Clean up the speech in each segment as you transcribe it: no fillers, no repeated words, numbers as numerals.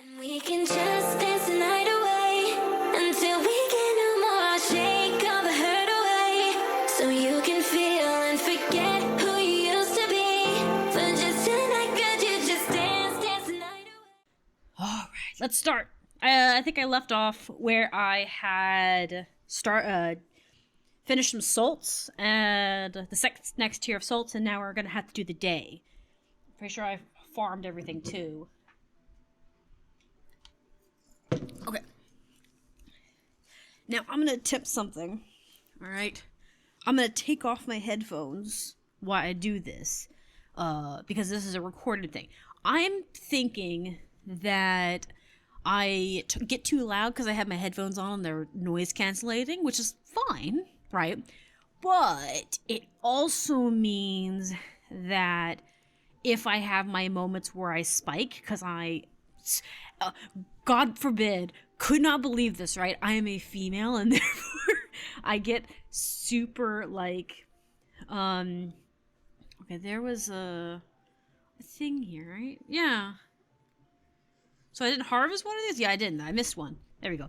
And we can just dance the night away until we get no more. Shake all the hurt away so you can feel and forget who you used to be. For just tonight, could you just dance the night away? All right, let's start. I think I left off where I had finished some salts and the next tier of salts, and now we're gonna have to do the day. Pretty sure I farmed everything too. Okay. Now I'm gonna attempt something. All right. I'm gonna take off my headphones while I do this, because this is a recorded thing. I'm thinking that I get too loud because I have my headphones on and they're noise cancellating, which is fine, right? But it also means that if I have my moments where I spike, because God forbid, could not believe this, right? I am a female and therefore I get super like, okay, there was a thing here, right? Yeah. So I didn't harvest one of these? Yeah, I didn't. I missed one. There we go.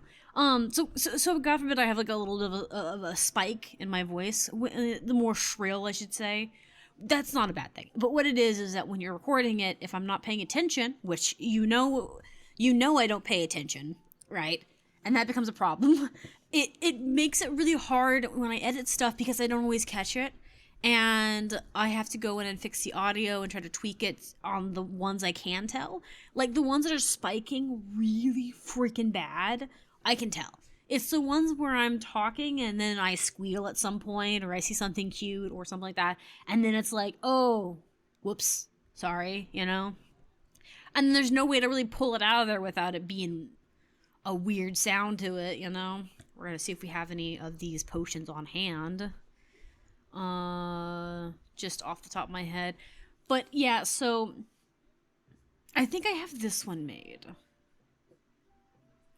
So God forbid I have like a little bit of a spike in my voice, the more shrill, I should say. That's not a bad thing. But what it is that when you're recording it, if I'm not paying attention, which you know I don't pay attention, right? And that becomes a problem. It makes it really hard when I edit stuff because I don't always catch it. And I have to go in and fix the audio and try to tweak it on the ones I can tell. Like the ones that are spiking really freaking bad, I can tell. It's the ones where I'm talking and then I squeal at some point or I see something cute or something like that. And then it's like, oh, whoops, sorry, you know? And there's no way to really pull it out of there without it being a weird sound to it, you know? We're going to see if we have any of these potions on hand. Just off the top of my head. But yeah, so I think I have this one made.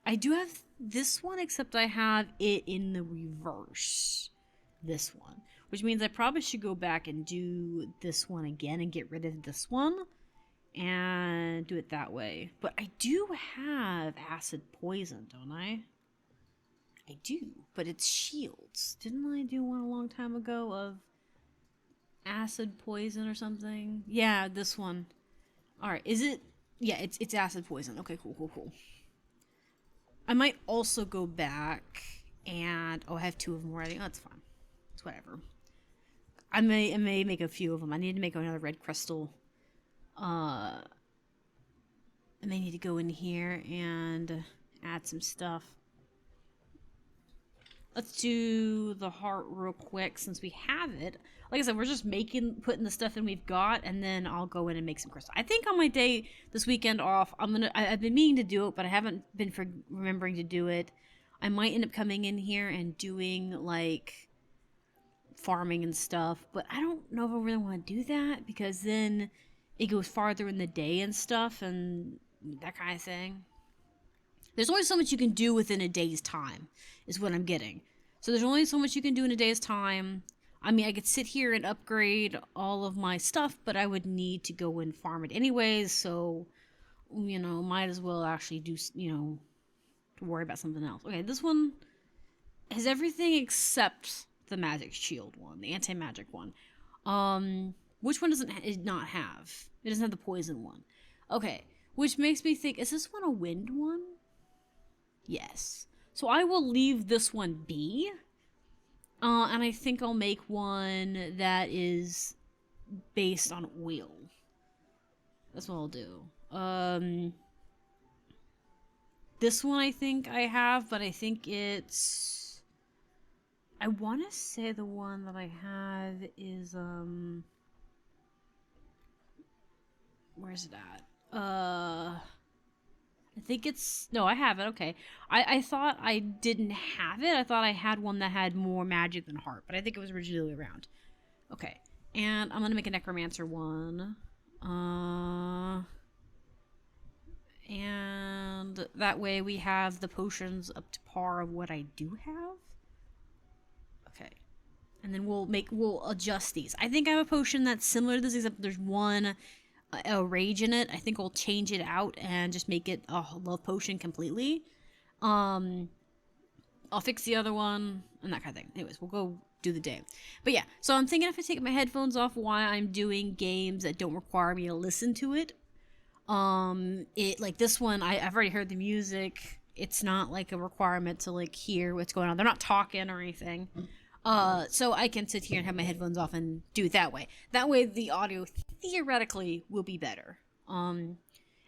I do have this one, except I have it in the reverse. This one. Which means I probably should go back and do this one again and get rid of this one. And do it that way. But I do have acid poison, don't I? I do, but it's shields. Didn't I do one a long time ago of acid poison or something? Yeah, this one. Alright, is it? Yeah, it's acid poison. Okay, cool. I might also go back and... Oh, I have two of them already. Oh, that's fine. It's whatever. I may make a few of them. I need to make another red crystal. I may need to go in here and add some stuff. Let's do the heart real quick since we have it. Like I said, we're just putting the stuff in we've got, and then I'll go in and make some crystal. I think on my day this weekend off, I've been meaning to do it, but I haven't been remembering to do it. I might end up coming in here and doing like farming and stuff, but I don't know if I really want to do that because then it goes farther in the day and stuff and that kind of thing. There's only so much you can do within a day's time, is what I'm getting. So there's only so much you can do in a day's time. I mean, I could sit here and upgrade all of my stuff, but I would need to go and farm it anyways, so, you know, might as well actually do, you know, to worry about something else. Okay, this one has everything except the magic shield one, the anti-magic one. Which one does it not have? It doesn't have the poison one. Okay, which makes me think, is this one a wind one? Yes. So I will leave this one be. And I think I'll make one that is based on oil. That's what I'll do. This one I think I have, but I think it's... I want to say the one that I have is, where's it at? I think it's... No, I have it. Okay. I thought I didn't have it. I thought I had one that had more magic than heart, but I think it was originally around. Okay. And I'm going to make a necromancer one. And that way we have the potions up to par of what I do have. Okay. And then we'll adjust these. I think I have a potion that's similar to this, except there's one a rage in it. I think I'll change it out and just make it a love potion completely. I'll fix the other one and that kind of thing. Anyways, we'll go do the day. But yeah, so I'm thinking if I take my headphones off while I'm doing games that don't require me to listen to it. It like this one, I've already heard the music. It's not like a requirement to like hear what's going on. They're not talking or anything. So I can sit here and have my headphones off and do it that way. That way the audio theoretically will be better. And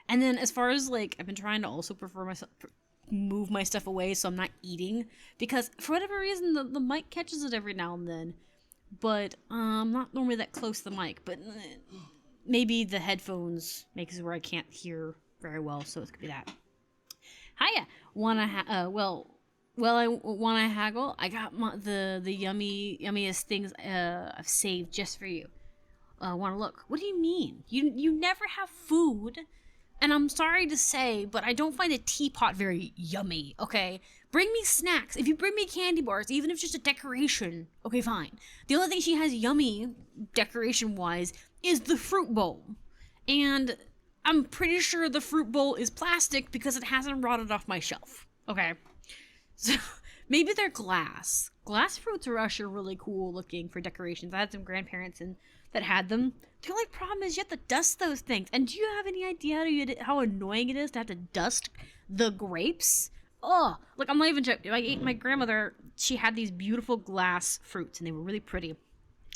then as far as like, I've been trying to also move my stuff away so I'm not eating, because for whatever reason the mic catches it every now and then, but I'm not normally that close to the mic, but maybe the headphones makes it where I can't hear very well, so it could be that. Hiya, I wanna haggle? I got the yummiest things I've saved just for you. Wanna look? What do you mean? You never have food? And I'm sorry to say, but I don't find a teapot very yummy, okay? Bring me snacks. If you bring me candy bars, even if it's just a decoration, okay, fine. The only thing she has yummy, decoration-wise, is the fruit bowl. And I'm pretty sure the fruit bowl is plastic because it hasn't rotted off my shelf, okay? So, maybe they're glass. Glass fruits are actually really cool looking for decorations. I had some grandparents that had them. The only problem is you have to dust those things. And do you have any idea how annoying it is to have to dust the grapes? Oh, like I'm not even joking. My grandmother, she had these beautiful glass fruits, and they were really pretty.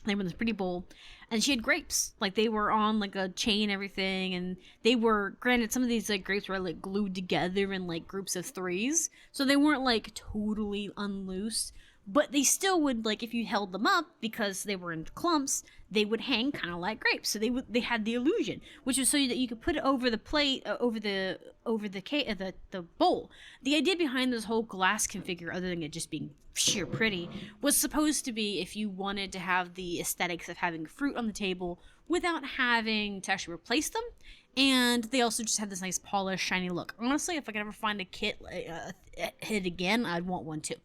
They were in this pretty bowl, and she had grapes. Like they were on like a chain, and everything, and they were, granted, some of these like grapes were like glued together in like groups of threes, so they weren't like totally unloose. But they still would, like, if you held them up, because they were in clumps, they would hang kind of like grapes. So they had the illusion, which was so that you could put it over the plate, over the bowl. The idea behind this whole glass configure, other than it just being sheer pretty, was supposed to be if you wanted to have the aesthetics of having fruit on the table without having to actually replace them. And they also just had this nice polished, shiny look. Honestly, if I could ever find a kit hit again, I'd want one too.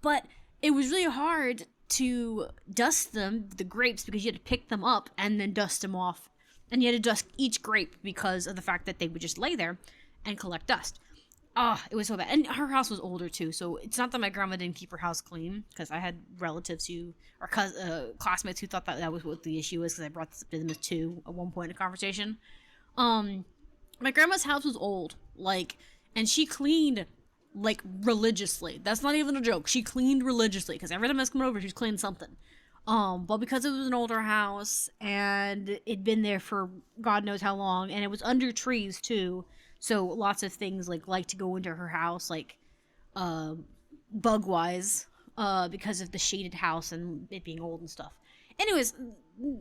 But it was really hard to dust the grapes, because you had to pick them up and then dust them off. And you had to dust each grape because of the fact that they would just lay there and collect dust. It was so bad. And her house was older too, so it's not that my grandma didn't keep her house clean, because I had relatives or classmates who thought that was what the issue was, because I brought this up to them too at one point in the conversation. My grandma's house was old, and she cleaned religiously. That's not even a joke. She cleaned religiously, because every time I was coming over, she was cleaning something. But because it was an older house and it'd been there for God knows how long, and it was under trees too, so lots of things like to go into her house, bug wise, because of the shaded house and it being old and stuff. Anyways,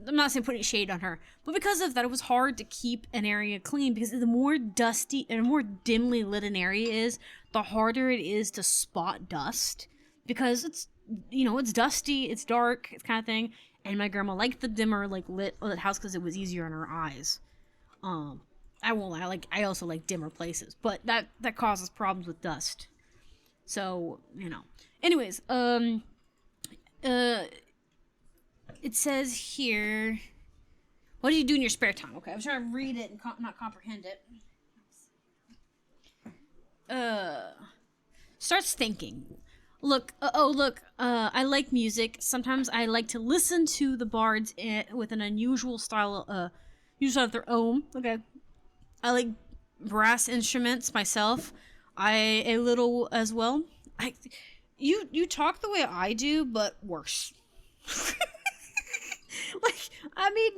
I'm not saying putting shade on her, but because of that, it was hard to keep an area clean, because the more dusty and more dimly lit an area is, the harder it is to spot dust, because it's dusty, it's dark, it's kind of thing. And my grandma liked the dimmer lit house because it was easier on her eyes. I won't lie, I also like dimmer places, but that causes problems with dust. So, anyways, it says here, what do you do in your spare time? Okay, I was trying to read it and not comprehend it. Starts thinking. Look, I like music. Sometimes I like to listen to the bards with an unusual style of their own. Okay. I like brass instruments myself. A little as well. You talk the way I do, but worse.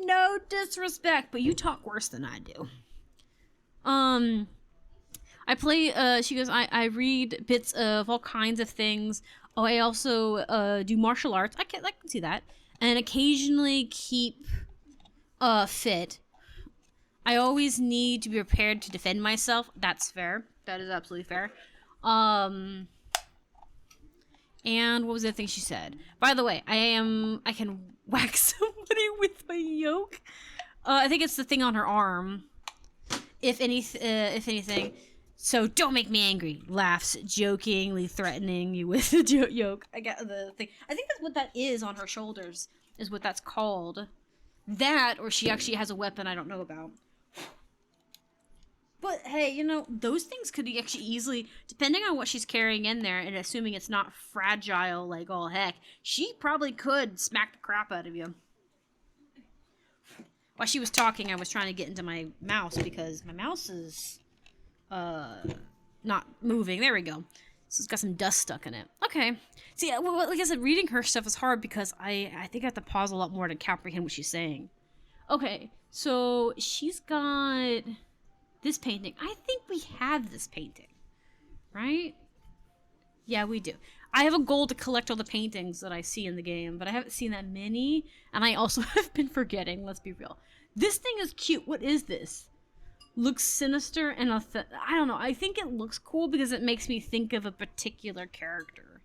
No disrespect, but you talk worse than I do. I play, she goes, I read bits of all kinds of things. Oh, I also, do martial arts. I can see that. And occasionally keep, fit. I always need to be prepared to defend myself. That's fair. That is absolutely fair. And what was the other thing she said? By the way, I can whack somebody with my yoke. I think it's the thing on her arm. If anything. So don't make me angry. Laughs, jokingly threatening you with the yoke. I got the thing. I think that's what that is on her shoulders, is what that's called. That, or she actually has a weapon I don't know about. But hey, those things could be actually easily, depending on what she's carrying in there, and assuming it's not fragile like all heck, she probably could smack the crap out of you. While she was talking, I was trying to get into my mouse because my mouse is not moving. There we go. So it's got some dust stuck in it. Okay. See, well, like I said, reading her stuff is hard because I think I have to pause a lot more to comprehend what she's saying. Okay, so she's got this painting. I think we have this painting, right? Yeah, we do. I have a goal to collect all the paintings that I see in the game, but I haven't seen that many, and I also have been forgetting, let's be real. This thing is cute. What is this? Looks sinister and I don't know. I think it looks cool because it makes me think of a particular character,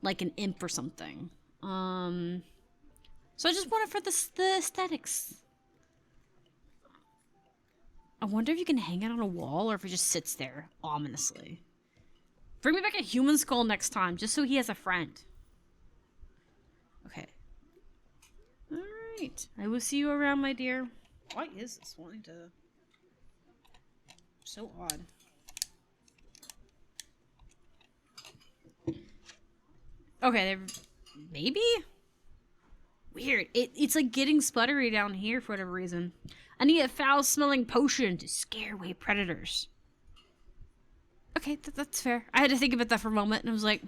like an imp or something. So I just want it for the aesthetics. I wonder if you can hang it on a wall or if it just sits there ominously. Bring me back a human skull next time, just so he has a friend. Okay. Alright. I will see you around, my dear. Why is this wanting to... So odd. Okay, maybe? Weird. It's like getting sputtery down here for whatever reason. I need a foul-smelling potion to scare away predators. Okay, that's fair. I had to think about that for a moment, and I was like,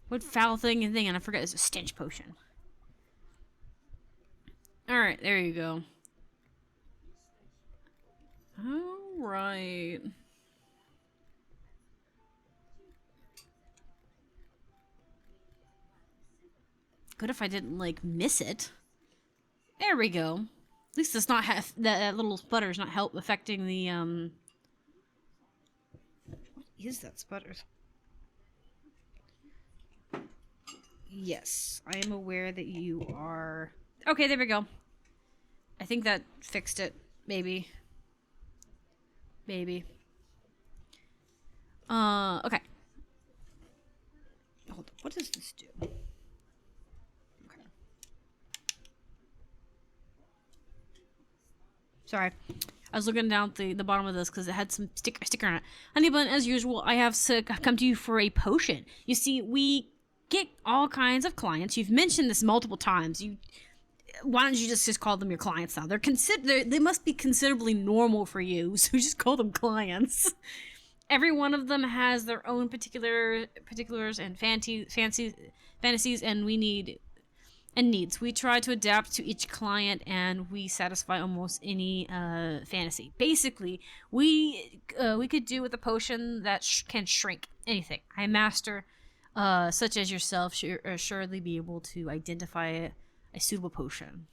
what foul thing and thing? And I forgot it's a stench potion. Alright, there you go. Alright. Good if I didn't, like, miss it. There we go. At least it's not that little sputter's not affecting the, What is that sputter? Yes, I am aware that you are... Okay, there we go. I think that fixed it. Maybe. Maybe. Okay. Hold on. What does this do? Okay. Sorry. I was looking down the bottom of this because it had some sticker on it. Honey Bun, as usual, I have come to you for a potion. You see, we get all kinds of clients. You've mentioned this multiple times. Why don't you just call them your clients now? They must be considerably normal for you, so just call them clients. Every one of them has their own particulars and fantasies, and needs. We try to adapt to each client, and we satisfy almost any fantasy. Basically, we could do with a potion that can shrink anything. I master, such as yourself, surely be able to identify a suitable potion.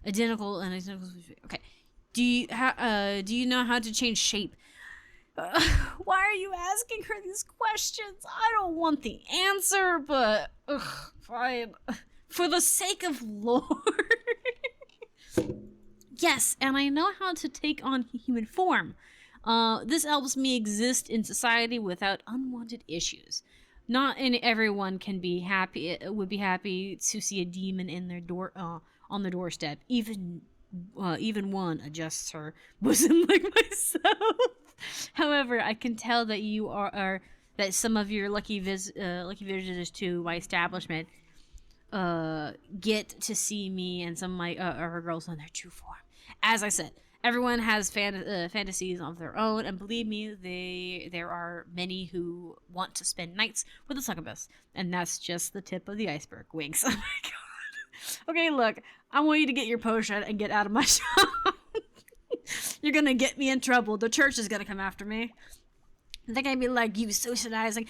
Identical. Okay. Do you know how to change shape? Why are you asking her these questions? I don't want the answer, but fine. For the sake of Lord. Yes, and I know how to take on human form. This helps me exist in society without unwanted issues. Not everyone would be happy to see a demon in their on the doorstep. Even one adjusts her bosom like myself. However, I can tell that you that some of your lucky visitors to my establishment get to see me and some of my her girls in their true form. As I said, everyone has fantasies of their own, and believe me, there are many who want to spend nights with a succubus, and that's just the tip of the iceberg. Winks. Oh my god. Okay, look, I want you to get your potion and get out of my shop. You're gonna get me in trouble. The church is gonna come after me. They're gonna be like, you socializing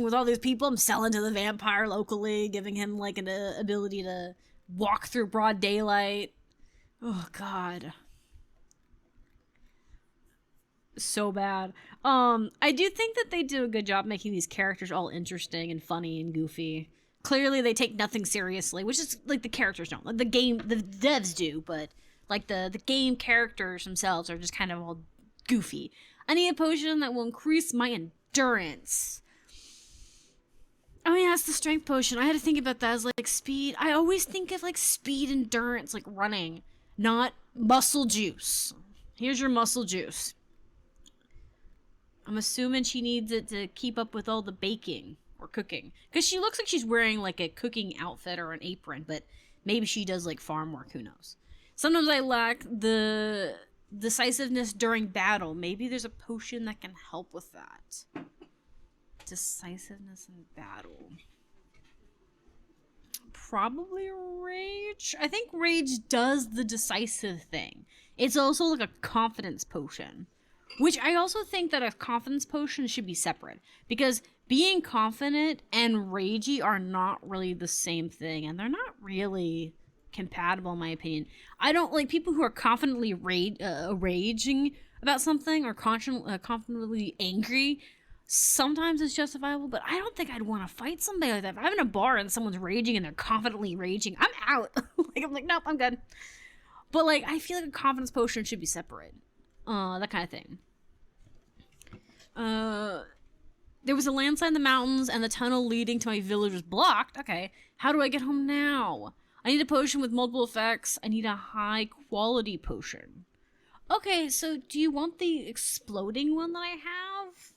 with all these people. I'm selling to the vampire locally, giving him like an ability to walk through broad daylight. Oh god. So bad. I do think that they do a good job making these characters all interesting and funny and goofy. Clearly they take nothing seriously, which is like the characters don't. Like the devs do, but like the game characters themselves are just kind of all goofy. I need a potion that will increase my endurance. Oh yeah, it's the strength potion. I had to think about that as like speed. I always think of like speed, endurance, like running, not muscle juice. Here's your muscle juice. I'm assuming she needs it to keep up with all the baking or cooking. Because she looks like she's wearing like a cooking outfit or an apron, but maybe she does like farm work, who knows. Sometimes I lack the decisiveness during battle. Maybe there's a potion that can help with that. Decisiveness in battle. Probably rage. I think rage does the decisive thing. It's also like a confidence potion. Which I also think that a confidence potion should be separate. Because being confident and ragey are not really the same thing. And they're not really compatible, in my opinion. I don't like people who are confidently raging about something or confidently angry. Sometimes it's justifiable, but I don't think I'd want to fight somebody like that. If I'm in a bar and someone's raging and they're confidently raging, I'm out. I'm like, nope, I'm good. But like, I feel like a confidence potion should be separate. That kind of thing. There was a landslide in the mountains and the tunnel leading to my village was blocked. Okay, how do I get home now? I need a potion with multiple effects. I need a high quality potion. Okay, so do you want the exploding one that I have?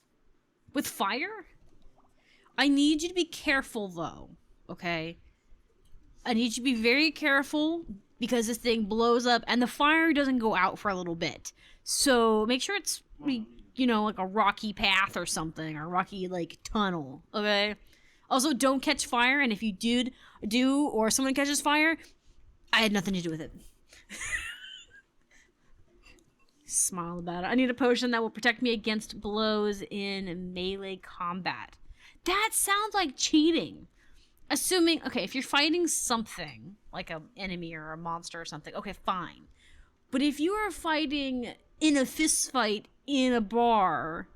With fire? I need you to be careful though, okay? I need you to be very careful because this thing blows up and the fire doesn't go out for a little bit. So make sure it's, you know, like a rocky path or something, or a rocky, like, tunnel, okay? Also, don't catch fire, and if you do, or someone catches fire, I had nothing to do with it. Smile about it. I need a potion that will protect me against blows in melee combat. That sounds like cheating. Assuming, okay, if you're fighting something, like an enemy or a monster or something, okay, fine. But if you are fighting in a fist fight in a bar,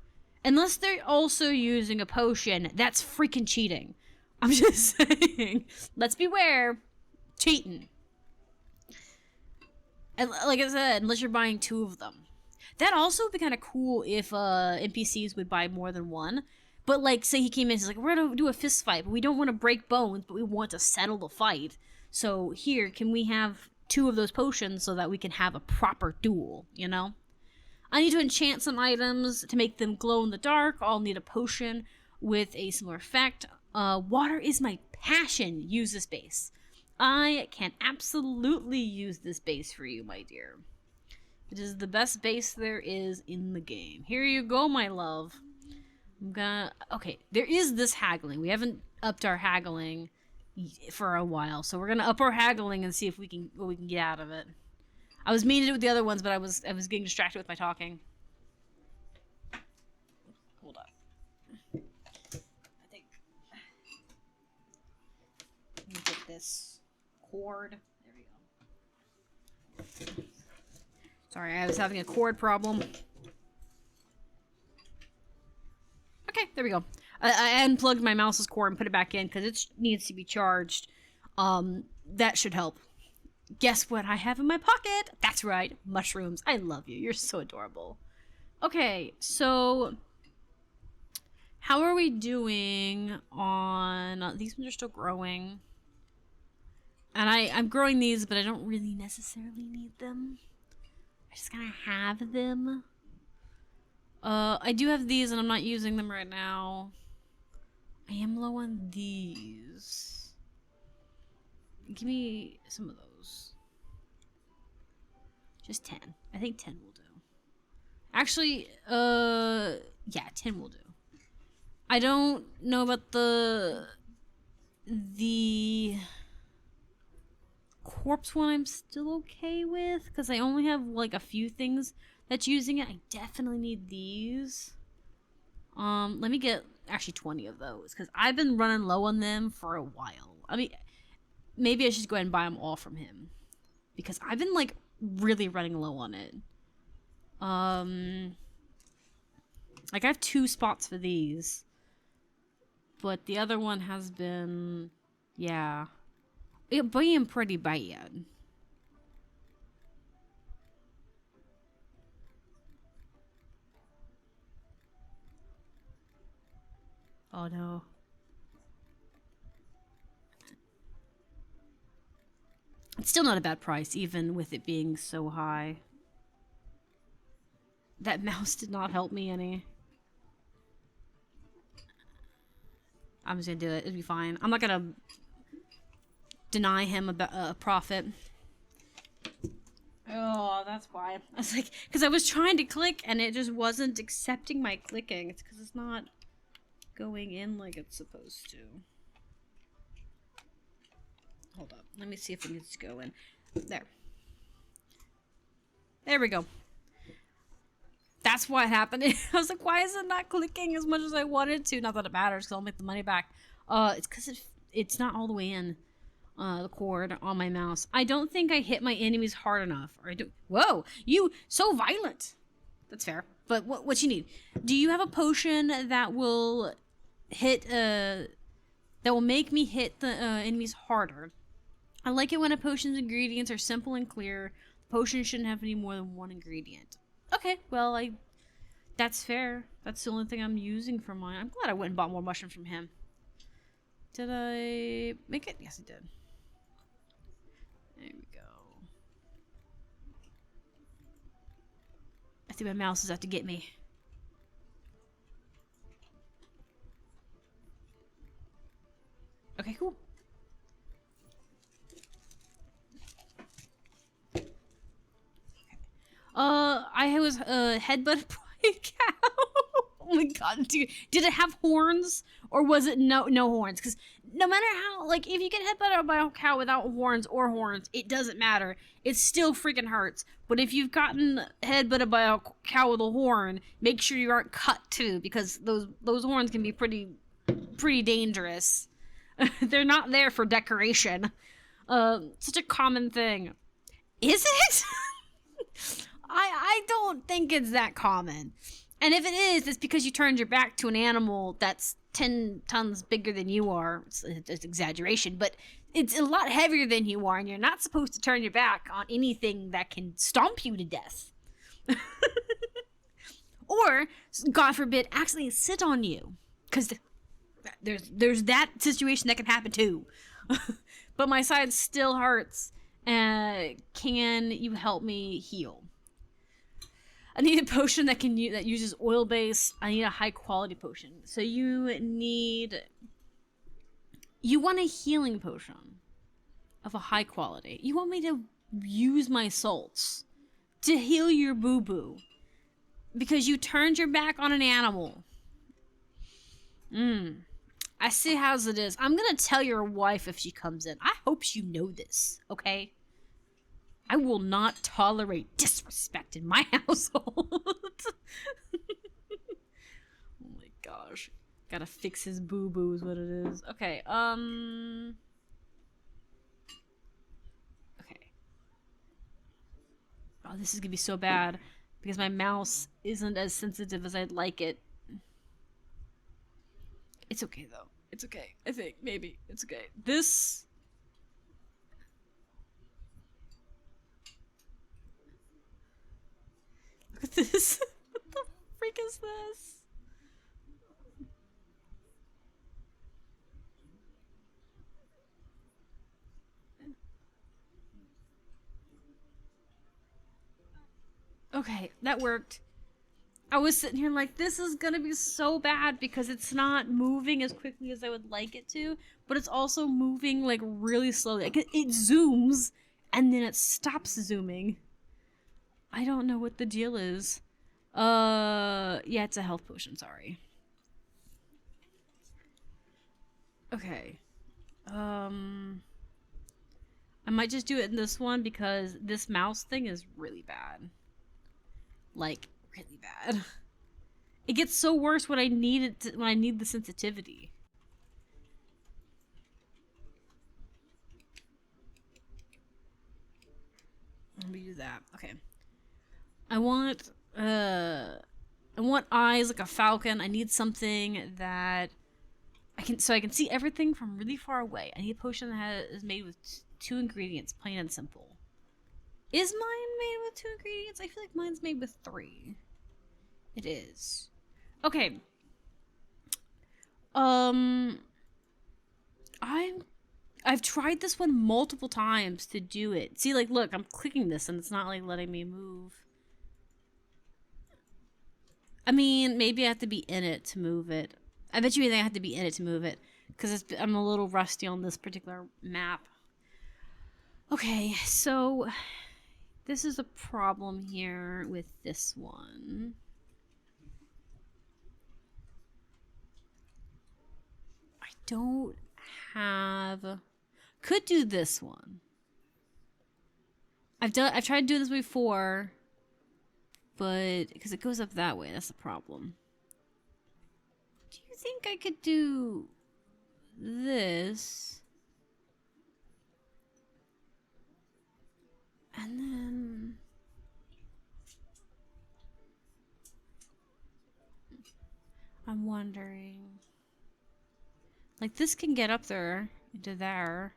unless they're also using a potion, that's freaking cheating. I'm just saying. Let's beware. Cheating. And like I said, unless you're buying 2 of them. That also would be kind of cool if NPCs would buy more than one. But like, say he came in, he's like, we're gonna do a fist fight, but we don't want to break bones, but we want to settle the fight. So here, can we have 2 of those potions so that we can have a proper duel, you know? I need to enchant some items to make them glow in the dark. I'll need a potion with a similar effect. Water is my passion. Use this base. I can absolutely use this base for you, my dear. It is the best base there is in the game. Here you go, my love. I'm gonna... Okay, there is this haggling. We haven't upped our haggling for a while, so we're gonna up our haggling and see if we can what we can get out of it. I was meaning to do with the other ones, but I was getting distracted with my talking. Hold on. I think... Let me get this cord. There we go. Sorry, I was having a cord problem. Okay, there we go. I unplugged my mouse's cord and put it back in because it needs to be charged. That should help. Guess what I have in my pocket? That's right, mushrooms. I love you. You're so adorable. Okay, so how are we doing on... these ones are still growing. And I'm growing these, but I don't really necessarily need them. I just kind of have them. I do have these, and I'm not using them right now. I am low on these. Give me some of those. Just 10. I think 10 will do. Actually, yeah, 10 will do. I don't know about the corpse one I'm still okay with, because I only have, like, a few things that's using it. I definitely need these. Let me get, actually, 20 of those, because I've been running low on them for a while. I mean... Maybe I should go ahead and buy them all from him. Because I've been, like, really running low on it. Like, I have 2 spots for these. But the other one has been... Yeah. It being pretty bad. Oh, no. It's still not a bad price, even with it being so high. That mouse did not help me any. I'm just gonna do it. It'll be fine. I'm not gonna deny him a profit. Oh, that's why. I was like, because I was trying to click and it just wasn't accepting my clicking. It's because it's not going in like it's supposed to. Hold up. Let me see if it needs to go in. There. There we go. That's what happened. I was like, why is it not clicking as much as I wanted to? Not that it matters, because I'll make the money back. It's because it's not all the way in. The cord on my mouse. I don't think I hit my enemies hard enough. Or I do. Whoa, you so violent. That's fair. But what you need? Do you have a potion that will hit? That will make me hit the enemies harder. I like it when a potion's ingredients are simple and clear. The potion shouldn't have any more than one ingredient. Okay, well that's fair. That's the only thing I'm using for mine. I'm glad I went and bought more mushrooms from him. Did I make it? Yes, I did. There we go. I think my mouse is out to get me. Okay, cool. Okay. I was headbutted by a cow. Oh my god, dude. Did it have horns? Or was it no horns? Because no matter how, like, if you get headbutted by a cow without horns or horns, it doesn't matter. It still freaking hurts. But if you've gotten headbutted by a cow with a horn, make sure you aren't cut too, because those horns can be pretty dangerous. They're not there for decoration. Such a common thing. Is it? I don't think it's that common. And if it is, it's because you turned your back to an animal that's 10 tons bigger than you are. It's exaggeration, but it's a lot heavier than you are, and you're not supposed to turn your back on anything that can stomp you to death. Or, God forbid, accidentally sit on you. Because there's that situation that can happen too. But my side still hurts. Can you help me heal? I need a potion that uses oil base. I need a high quality potion. So you want a healing potion of a high quality. You want me to use my salts to heal your boo-boo because you turned your back on an animal. I see how it is. I'm gonna tell your wife if she comes in. I hope you know this, okay? I will not tolerate disrespect in my household. Oh my gosh. Gotta fix his boo-boo is what it is. Okay, okay. Oh, this is gonna be so bad because my mouse isn't as sensitive as I'd like it. It's okay though. It's okay. I think maybe it's okay. This. Look at this. What the freak is this? Okay, that worked. I was sitting here like, this is gonna be so bad because it's not moving as quickly as I would like it to, but it's also moving like really slowly. Like, it zooms and then it stops zooming. I don't know what the deal is. Yeah, it's a health potion, sorry. Okay. I might just do it in this one because this mouse thing is really bad. Like, really bad. It gets so worse when I need it when I need the sensitivity. Let me do that. Okay. I want eyes like a falcon. I need something that I can see everything from really far away. I need a potion that is made with 2 ingredients, plain and simple. Is mine made with 2 ingredients? I feel like mine's made with 3. It is. Okay. I've tried this one multiple times to do it. See, like, look, I'm clicking this and it's not like letting me move. I mean, maybe I have to be in it to move it. I bet you I have to be in it to move it. because I'm a little rusty on this particular map. Okay, so this is a problem here with this one. I don't have... Could do this one. I've tried to do this before, but because it goes up that way, that's the problem. Do you think I could do this? And then I'm wondering, like, this can get up there into there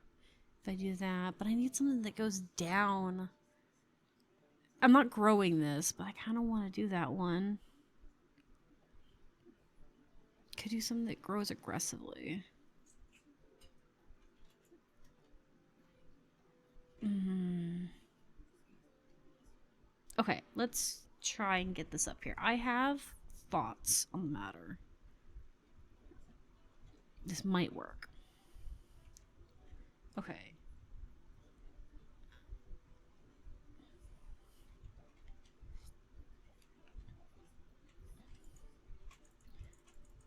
if I do that, but I need something that goes down. I'm not growing this, but I kind of want to do that one. Could do something that grows aggressively. Okay, let's try and get this up here. I have thoughts on the matter. This might work. Okay.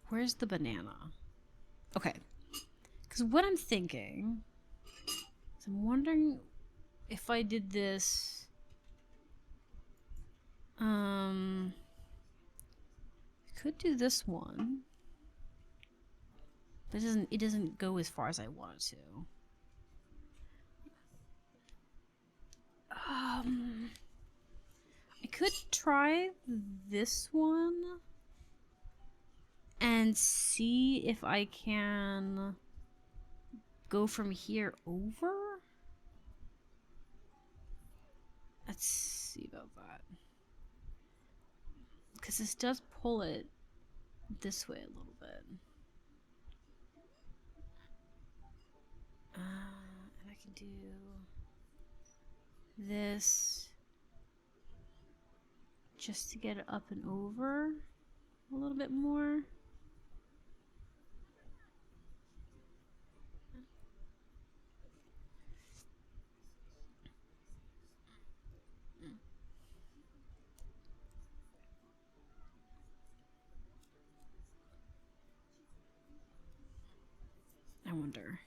Where's the banana? Okay. Because what I'm thinking is I'm wondering if I did this... could do this one. But it doesn't go as far as I want it to. I could try this one and see if I can go from here over. Let's see about that. Because this does pull it this way a little bit. And I can do this just to get it up and over a little bit more. I wonder.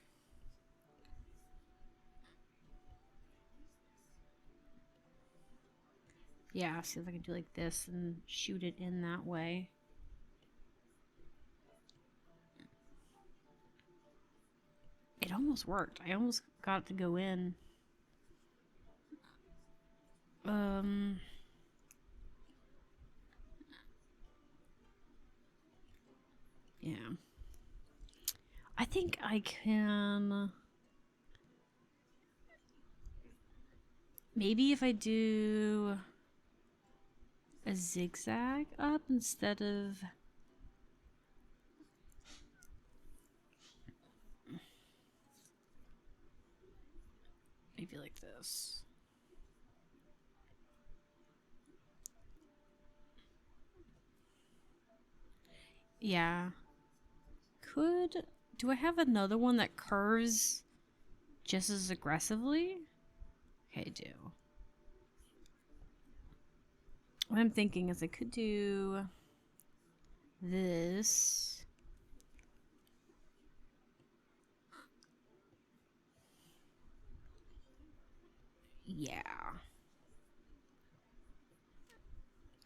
Yeah, see if I can do like this and shoot it in that way. It almost worked. I almost got it to go in. Yeah. I think I can... Maybe if I do a zigzag up instead of... Maybe like this. Yeah. Do I have another one that curves just as aggressively? Okay, I do. What I'm thinking is I could do this. Yeah.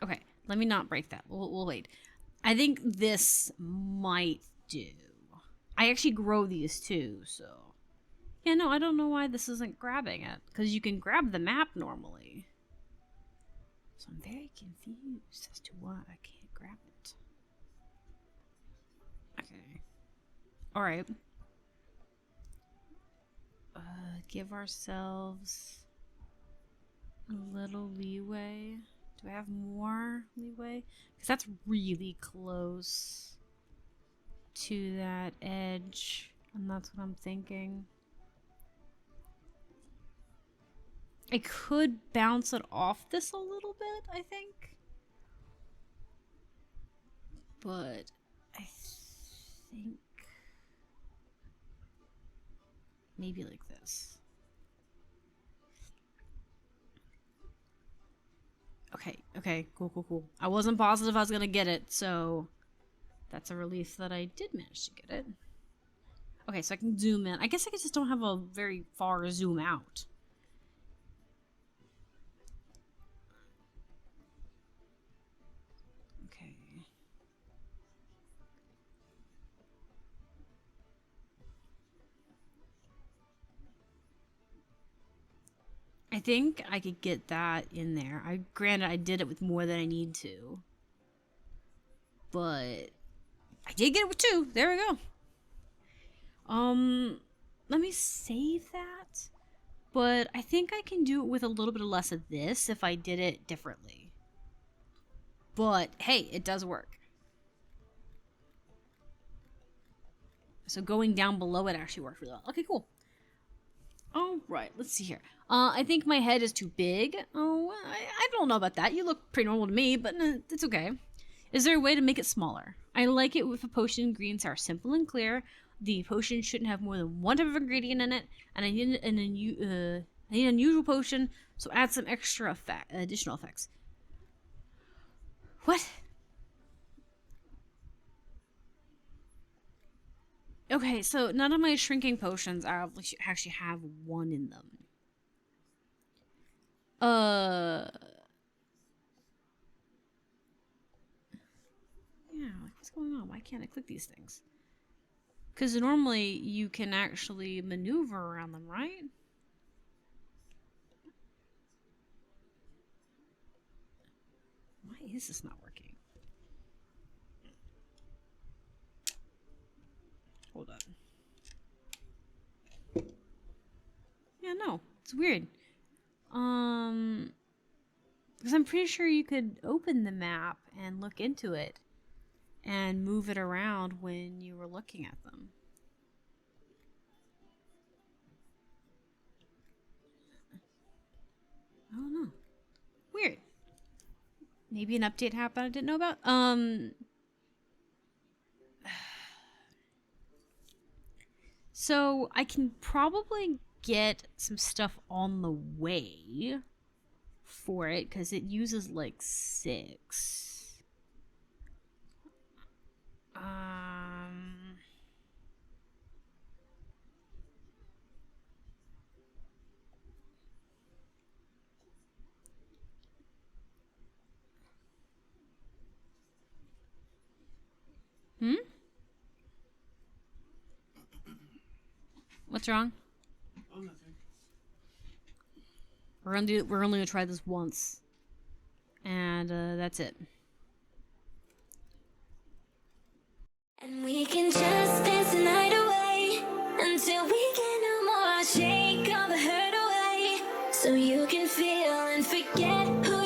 Okay, let me not break that. We'll wait. I think this might do. I actually grow these too, so... Yeah, no, I don't know why this isn't grabbing it. Because you can grab the map normally. So I'm very confused as to why I can't grab it. Okay. Alright. Give ourselves a little leeway. Do I have more leeway? Because that's really close to that edge. And that's what I'm thinking. I could bounce it off this a little bit, I think. But I think... Maybe like this. Okay, cool. I wasn't positive I was gonna get it, so that's a relief that I did manage to get it. Okay, so I can zoom in. I guess I just don't have a very far zoom out. Okay. I think I could get that in there. Granted, I did it with more than I need to. But I did get it with 2. There we go. Let me save that. But I think I can do it with a little bit less of this if I did it differently. But hey, it does work. So going down below it actually worked really well. Okay, cool. All right, let's see here. I think my head is too big. Oh, I don't know about that. You look pretty normal to me, but it's okay. Is there a way to make it smaller? I like it with a potion ingredients are simple and clear. The potion shouldn't have more than one type of ingredient in it, and I need an unusual potion, so add some extra additional effects. What? Okay, so none of my shrinking potions actually have 1 in them. Yeah, like what's going on? Why can't I click these things? Because normally you can actually maneuver around them, right? Why is this not working? Hold on. Yeah, no, it's weird. Because I'm pretty sure you could open the map and look into it and move it around when you were looking at them. I don't know. Weird. Maybe an update happened I didn't know about. So I can probably get some stuff on the way for it because it uses like 6. What's wrong? Oh, nothing. We're only gonna try this once, and that's it. And we can just dance the night away until we get no more. I'll shake all the hurt away so you can feel and forget who